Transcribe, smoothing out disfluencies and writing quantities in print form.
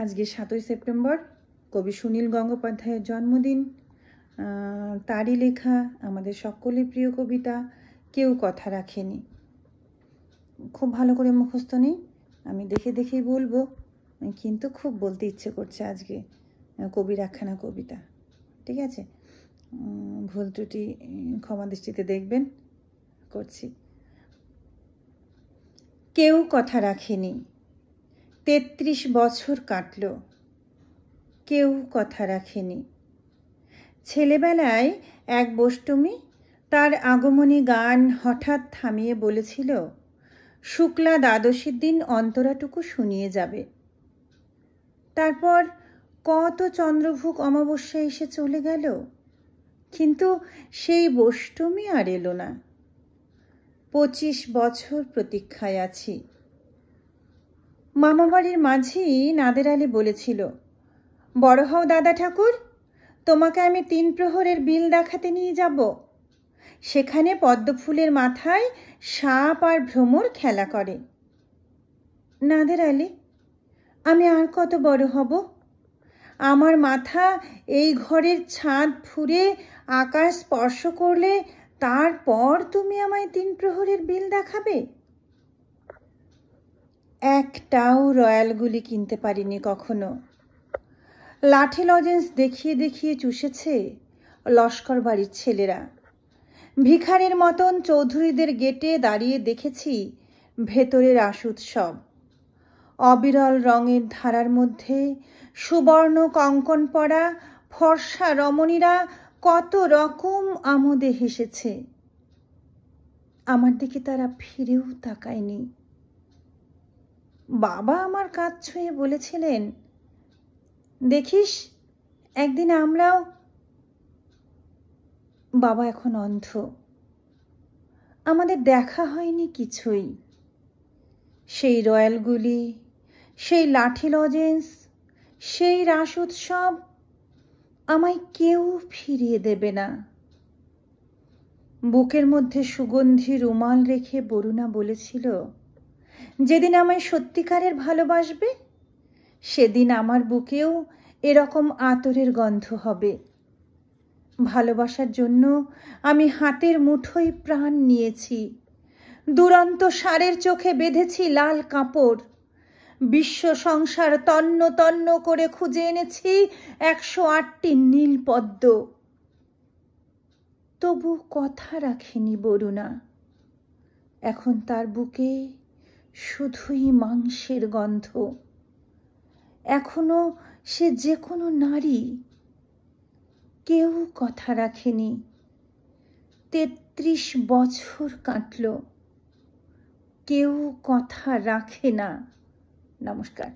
আজকে 7ই সেপ্টেম্বর কবি সুনীল গঙ্গোপাধ্যায়ের জন্মদিন। তারই লেখা আমাদের সকলের প্রিয় কবিতা কেউ কথা রাখেনি। খুব ভালো করে মুখস্থ নেই, আমি দেখে দেখেই বলবো, কিন্তু খুব বলতে ইচ্ছে করছে আজকে। কবির একখানা কবিতা, ঠিক আছে? ভুল ত্রুটি ক্ষমা দৃষ্টিতে দেখবেন। করছি। কেউ কথা রাখেনি, 33 বছর কাটল, কেউ কথা রাখেনি। ছেলেবেলায় এক বষ্টমী তার আগমনী গান হঠাৎ থামিয়ে বলেছিল, শুক্লা দ্বাদশীর দিন অন্তরাটুকু শুনিয়ে যাবে। তারপর কত চন্দ্রভুক অমাবস্যা এসে চলে গেল, কিন্তু সেই বষ্টমী আর এলো না। 25 বছর প্রতীক্ষায় আছি। মামাবাড়ির মাঝি নাদের আলী বলেছিল, বড় হও দাদা ঠাকুর, তোমাকে আমি 3 প্রহরের বিল দেখাতে নিয়ে যাব। সেখানে পদ্মফুলের মাথায় সাপ আর ভ্রমর খেলা করে। নাদের আলী, আমি আর কত বড় হব? আমার মাথা এই ঘরের ছাদ ফুঁড়ে আকাশ স্পর্শ করলে তারপর তুমি আমায় 3 প্রহরের বিল দেখাবে? একটাও রয়্যালগুলি কিনতে পারিনি কখনো। লাঠি লজেন্স দেখিয়ে দেখিয়ে চুষেছে লস্কর বাড়ির ছেলেরা। ভিখারির মতন চৌধুরীদের গেটে দাঁড়িয়ে দেখেছি ভেতরের রাস উৎসব। অবিরল রঙের ধারার মধ্যে সুবর্ণ কঙ্কন পরা ফর্সা রমণীরা কত রকম আমোদে হেসেছে। আমার দিকে তারা ফিরেও তাকায়নি। বাবা আমার কাঁধ ছুঁয়ে বলেছিলেন, দেখিস একদিন আমরাও। বাবা এখন অন্ধ, আমাদের দেখা হয়নি কিছুই। সেই রয়্যালগুলি, সেই লাঠি লজেন্স, সেই রাস উৎসব আমায় কেউ ফিরিয়ে দেবে না। বুকের মধ্যে সুগন্ধি রুমাল রেখে বরুণা বলেছিল, যেদিন আমায় সত্যিকারের ভালোবাসবে সেদিন আমার বুকেও এরকম আতরের গন্ধ হবে। ভালোবাসার জন্য আমি হাতের মুঠোয় প্রাণ নিয়েছি। দুরন্ত ষাঁড়ের চোখে বেঁধেছি লাল কাপড়। বিশ্ব সংসার তন্ন তন্ন করে খুঁজে এনেছি 108টি নীল পদ্ম। তবু কথা রাখেনি বরুণা। এখন তার বুকে শুধুই মাংসের গন্ধ। এখনো সে যে কোনো নারী। কেউ কথা রাখেনি, 33 বছর কাটল, কেউ কথা রাখে না। নমস্কার।